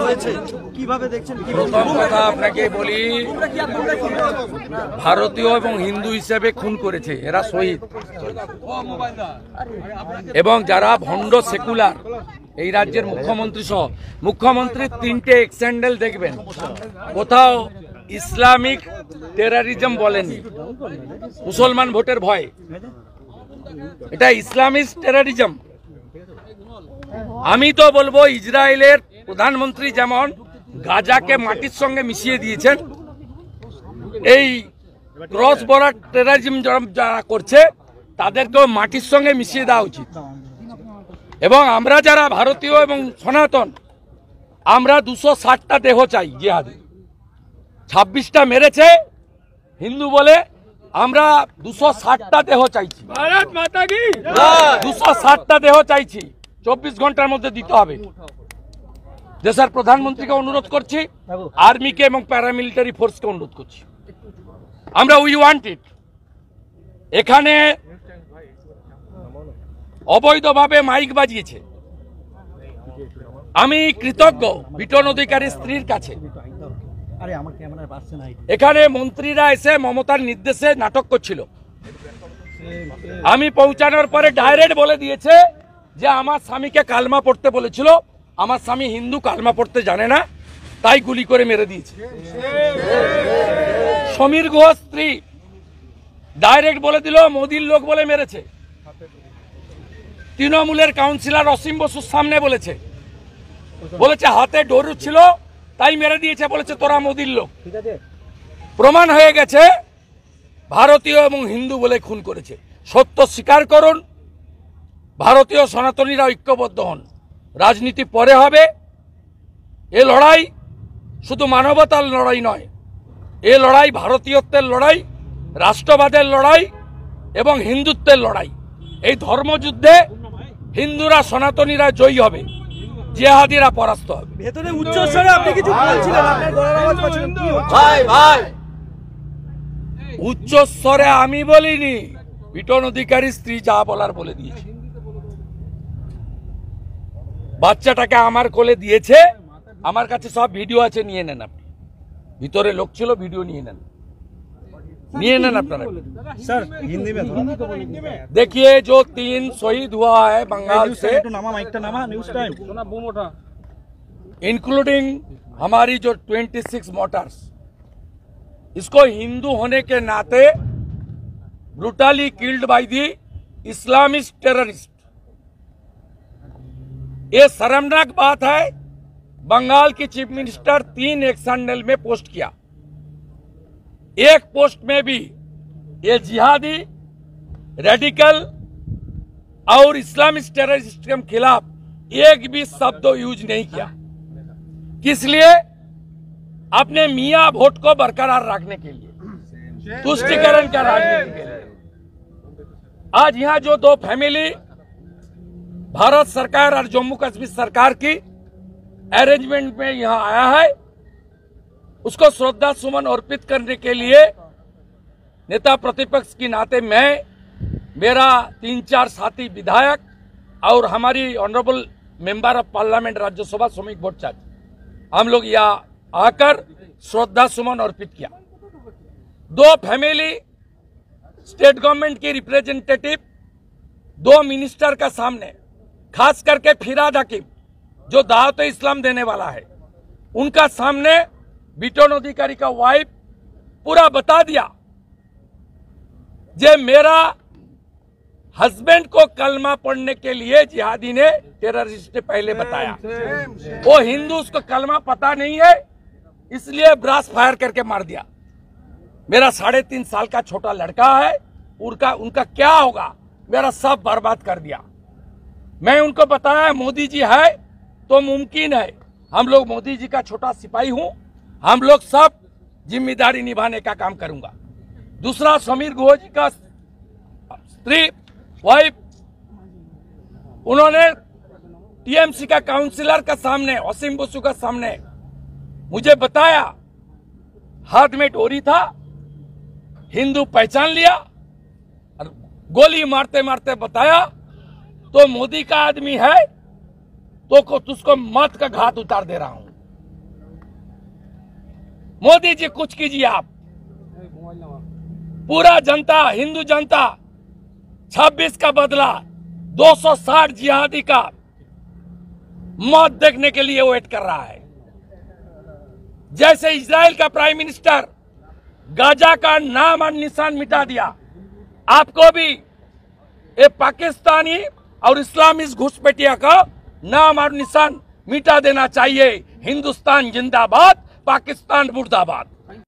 হয়েছে, কিভাবে দেখছেন? প্রথম কথা আপনাকে বলি, ভারতীয় এবং হিন্দু হিসেবে খুন করেছে, এরা শহীদ। এবং যারা ভণ্ড সেকুলার, এই রাজ্যের মুখ্যমন্ত্রী সহ, মুখ্যমন্ত্রীর 3টে এক্সেন্ডেল দেখবেন, কোথাও ইসলামিক টেরারিজম বলেননি, মুসলমান ভোটের ভয়, এটা ইসলামিস্ট টেরারিজম। আমি তো বলবো ইসরায়েলের প্রধানমন্ত্রী যেমন গাজাকে মাটির সঙ্গে মিশিয়ে দিয়েছেন, এই ক্রস বর্ডার টেরারিজম যারা করছে তাদেরকেও মাটির সঙ্গে মিশিয়ে দেওয়া উচিত। এবং আমরা যারা ভারতীয় এবং সনাতন, আমরা 260টা দেহ চাই জিহাদি। 26টা মেরেছে হিন্দু বলে, আমরা 260টা দেহ চাইছি। ভারত মাতা কি 260টা দেহ চাইছি, 24 ঘন্টার মধ্যে দিতে হবে। দেশের প্রধানমন্ত্রীকে অনুরোধ করছি, আর্মিকে এবং প্যারামিলিটারি ফোর্সকে অনুরোধ করছি, আমরা উই ওয়ান্ট ইট। এখানে অবৈধভাবে মাইক বাজিয়েছে। আমি কৃতজ্ঞ বিটন অধিকারীর স্ত্রীর কাছে। এখানে মন্ত্রীরা এসে মমতার নির্দেশে নাটক করছিল, আমি পৌঁছানোর পরে ডাইরেক্ট বলে দিয়েছে যে আমার স্বামীকে কালমা পড়তে বলেছিল, আমার স্বামী হিন্দু, কালমা পড়তে জানে না, তাই গুলি করে মেরে দিয়েছে। সমীর ঘোষ স্ত্রী ডাইরেক্ট বলে দিল মোদির লোক বলে মেরেছে। তৃণমূলের কাউন্সিলর অসীম বসুর সামনে বলেছে হাতে ডোরু ছিল তাই মেরে দিয়েছে, বলেছে তোরা মোদির লোক। প্রমাণ হয়ে গেছে ভারতীয় এবং হিন্দু বলে খুন করেছে। সত্য স্বীকার করুন, ভারতীয় সনাতনীরা ঐক্যবদ্ধ হন। রাজনীতি পরে হবে। এ লড়াই শুধু মানবতার লড়াই নয়, এ লড়াই ভারতীয়ত্বের লড়াই, রাষ্ট্রবাদের লড়াই এবং হিন্দুত্বের লড়াই। এই ধর্মযুদ্ধে হিন্দুরা সনাতনীরা জয়ী হবে, জিহাদিরা পরাস্ত হবে। ভেতরে উচ্চস্বরে আপনি কিছু বলছিলেন, আপনার গলার আওয়াজ পাচ্ছিলাম, কি হচ্ছে? ভাই উচ্চস্বরে আমি বলিনি, বিটন অধিকারী স্ত্রী যা বলার বলে দিয়েছে। বাচ্চাটাকে আমার কোলে দিয়েছে, আমার কাছে সব ভিডিও আছে, নিয়ে নেন আপনি। ভিতরে লোক ছিল, ভিডিও নিয়ে নেন আপনারা। सर हिंदी में देखिए, जो 3 शहीद हुआ है बंगाल से, इंक्लूडिंग हमारी जो 26 मोटर्स, इसको हिंदू होने के नाते brutally killed by the Islamist terrorist. ये शर्मनाक बात है। बंगाल की चीफ मिनिस्टर 3 एक्सएंडल में पोस्ट किया, एक पोस्ट में भी ये जिहादी, रेडिकल और इस्लामिस्ट टेररिस्ट के खिलाफ एक भी शब्द यूज नहीं किया। किस लिए? अपने मियां वोट को बरकरार रखने के लिए, तुष्टिकरण का राजनीति के लिए। आज यहां जो 2 फैमिली भारत सरकार और जम्मू कश्मीर सरकार की अरेंजमेंट में यहां आया है, उसको श्रद्धा सुमन अर्पित करने के लिए नेता प्रतिपक्ष की नाते मैं, मेरा 3-4 साथी विधायक और हमारी honourable member of parliament Rajya Sabha Sumit Bhattacharya, हम लोग यहाँ आकर श्रद्धा सुमन अर्पित किया। 2 फैमिली स्टेट गवर्नमेंट की रिप्रेजेंटेटिव, 2 मिनिस्टर का सामने, खास करके फिराद हकीम जो दावत इस्लाम देने वाला है, उनका सामने बिटन अधिकारी का वाइफ पूरा बता दिया जे मेरा हस्बैंड को कलमा पढ़ने के लिए जिहादी ने, टेररिस्ट ने पहले बताया। वो हिंदू, उसको कलमा पता नहीं है, इसलिए ब्रास फायर करके मार दिया। मेरा 3.5 साल का छोटा लड़का है, उनका क्या होगा? मेरा सब बर्बाद कर दिया। मैं उनको बताया मोदी जी है तो मुमकिन है, हम लोग मोदी जी का छोटा सिपाही हूं, हम लोग सब जिम्मेदारी निभाने का काम करूंगा। दूसरा, समीर घोष जी का स्त्री, वाइफ, उन्होंने टीएमसी का काउंसिलर का सामने, असीम बसु का सामने मुझे बताया, हाथ में डोरी था, हिंदू पहचान लिया और गोली मारते मारते बताया तो मोदी का आदमी है तो तुझको मौत का घाट उतार दे रहा हूं। मोदी जी कुछ कीजिए आप। पूरा जनता, हिंदू जनता 26 का बदला 260 जिहादी का मौत देखने के लिए वेट कर रहा है। जैसे इजराइल का प्राइम मिनिस्टर गाजा का नाम और निशान मिटा दिया, आपको भी ये पाकिस्तानी और इस्लामिस्ट घुसपैठिया का नाम और निशान मिटा देना चाहिए। हिंदुस्तान जिंदाबाद, पाकिस्तान मुर्दाबाद।